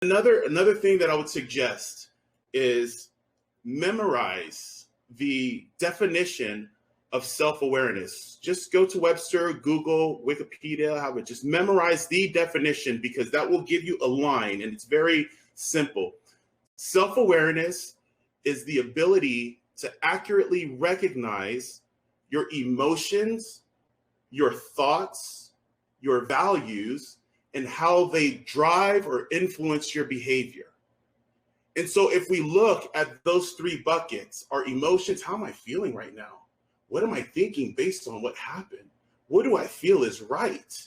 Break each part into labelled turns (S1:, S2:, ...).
S1: Another thing that I would suggest is memorize the definition of self-awareness. Just go to Webster, Google, Wikipedia, have it. Just memorize the definition, because that will give you a line, and it's very simple. Self-awareness is the ability to accurately recognize your emotions, your thoughts, your values, and how they drive or influence your behavior. And so if we look at those three buckets, our emotions, how am I feeling right now? What am I thinking based on what happened? What do I feel is right?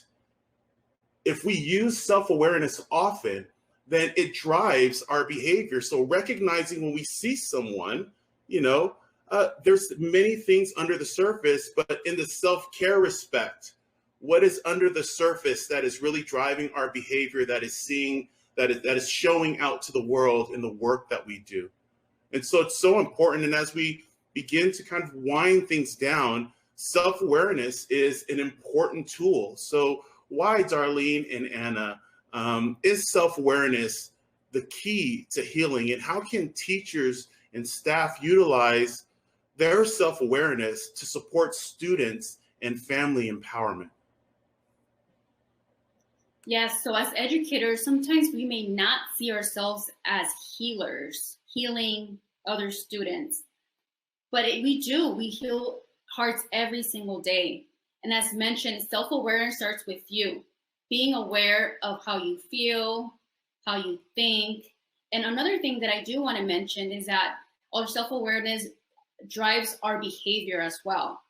S1: If we use self-awareness often, then it drives our behavior. So recognizing when we see someone, there's many things under the surface, but in the self-care respect, what is under the surface that is really driving our behavior, that is showing out to the world in the work that we do. And so it's so important. And as we begin to kind of wind things down, self-awareness is an important tool. So why, Darlene and Anna, is self-awareness the key to healing? And how can teachers and staff utilize their self-awareness to support students and family empowerment?
S2: Yes, so as educators, sometimes we may not see ourselves as healers, healing other students. But we heal hearts every single day. And as mentioned, self-awareness starts with you, being aware of how you feel, how you think. And another thing that I do want to mention is that our self-awareness drives our behavior as well.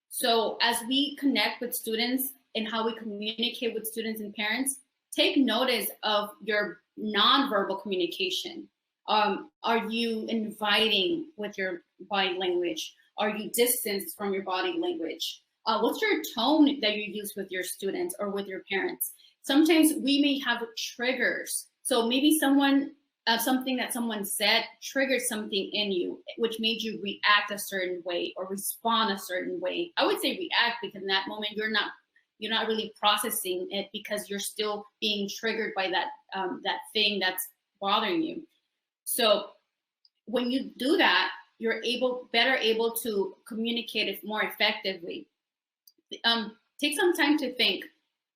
S2: So as we connect with students and how we communicate with students and parents, take notice of your nonverbal communication. Are you inviting with your body language? Are you distanced from your body language? What's your tone that you use with your students or with your parents? Sometimes we may have triggers. So maybe something that someone said triggered something in you, which made you react a certain way or respond a certain way. I would say react, because in that moment you're not really processing it, because you're still being triggered by that thing that's bothering you. So when you do that, you're better able to communicate it more effectively. Take some time to think,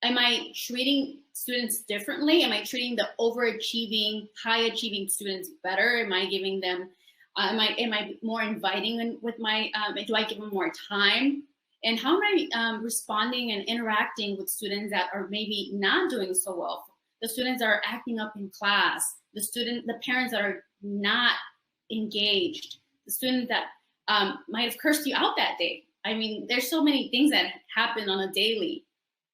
S2: am I treating students differently? Am I treating the overachieving, high achieving students better? Am I giving them, am I more inviting with my, do I give them more time? And how am I responding and interacting with students that are maybe not doing so well? The students that are acting up in class, the parents that are not engaged, the student that might have cursed you out that day. I mean, there's so many things that happen on a daily.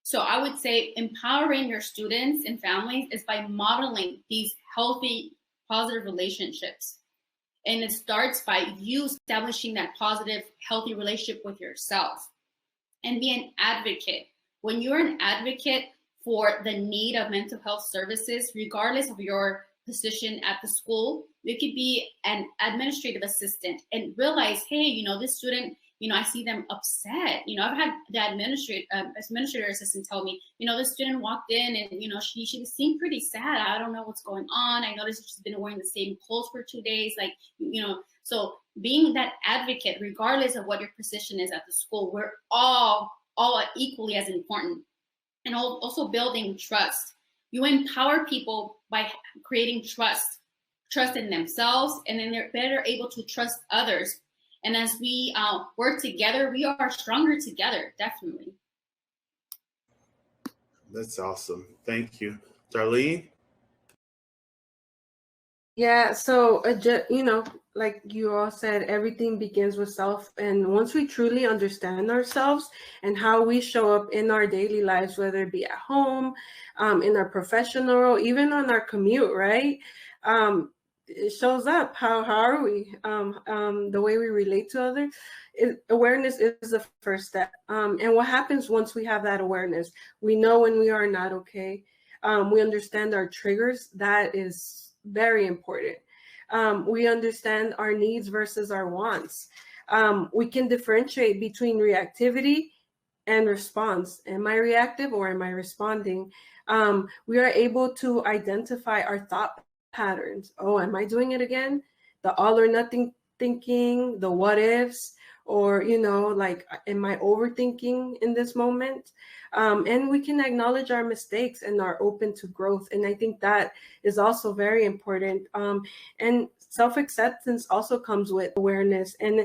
S2: So I would say empowering your students and families is by modeling these healthy, positive relationships. And it starts by you establishing that positive, healthy relationship with yourself. And be an advocate. When you're an advocate for the need of mental health services, regardless of your position at the school, you could be an administrative assistant and realize, hey, this student, I see them upset. I've had the administrator assistant tell me, this student walked in and, she seemed pretty sad. I don't know what's going on. I noticed she's been wearing the same clothes for 2 days. So being that advocate, regardless of what your position is at the school, we're all equally as important. And also building trust. You empower people by creating trust in themselves, and then they're better able to trust others. And as we work together, we are stronger together, definitely.
S1: That's awesome. Thank you. Darlene?
S3: Yeah, so, like you all said, everything begins with self. And once we truly understand ourselves and how we show up in our daily lives, whether it be at home, in our professional role, even on our commute, right? It shows up. How are we? The way we relate to others. Awareness is the first step. And what happens once we have that awareness? We know when we are not okay. We understand our triggers. That is very important. We understand our needs versus our wants. We can differentiate between reactivity and response. Am I reactive or am I responding? We are able to identify our thought patterns. Oh, am I doing it again? The all or nothing thinking, the what ifs, or, like, am I overthinking in this moment? And we can acknowledge our mistakes and are open to growth. And I think that is also very important. And self-acceptance also comes with awareness. And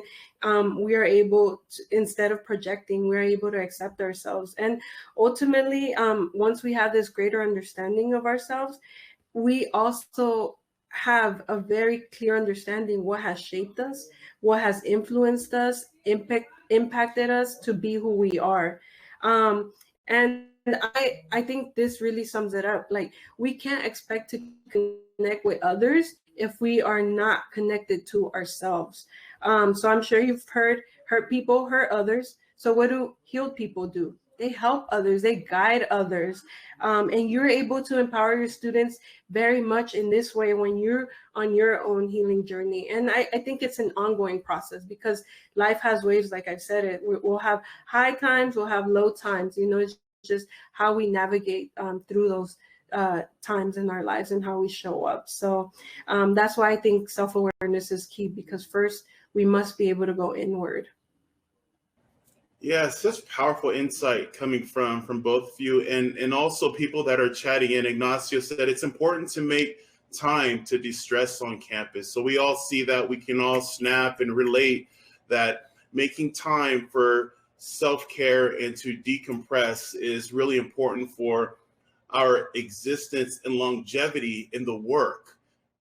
S3: we are able to, instead of projecting, we're able to accept ourselves. And ultimately, once we have this greater understanding of ourselves, we also have a very clear understanding what has shaped us, what has influenced us, impacted us to be who we are. And I think this really sums it up. Like, we can't expect to connect with others if we are not connected to ourselves. So I'm sure you've heard hurt people hurt others. So what do healed people do? They help others, they guide others. And you're able to empower your students very much in this way when you're on your own healing journey. And I think it's an ongoing process, because life has waves, like I've said it. We'll have high times, we'll have low times. It's just how we navigate through those times in our lives and how we show up. So that's why I think self-awareness is key, because first we must be able to go inward.
S1: Yeah, such powerful insight coming from both of you, and also people that are chatting in. Ignacio said it's important to make time to de-stress on campus. So we all see that, we can all snap and relate that making time for self-care and to decompress is really important for our existence and longevity in the work.